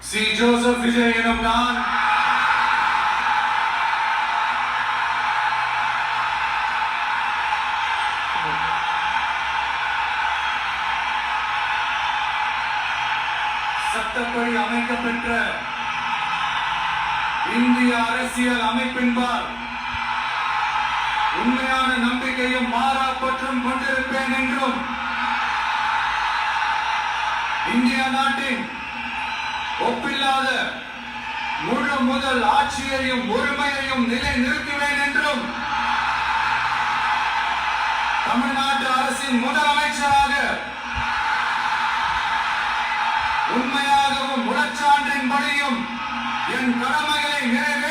C. Joseph Vijay எனும் நான் சட்டப்படி அமைக்கப்பெற்ற இந்திய அரசியல் அமைப்பின்பால் உண்மையான நம்பிக்கையும் மாறா பற்றும் கொண்டிருப்பேன் என்றும் இந்திய நாட்டின் ஒப்பில்லாத முழு முதல் ஆட்சியையும் உரிமையையும் நிலைநிறுத்துவேன் என்றும் தமிழ்நாட்டு அரசின் முதலமைச்சராக உண்மையாகவும் முழச்சான்றின்படியும் என் கடமைகளை நிறைவேற்ற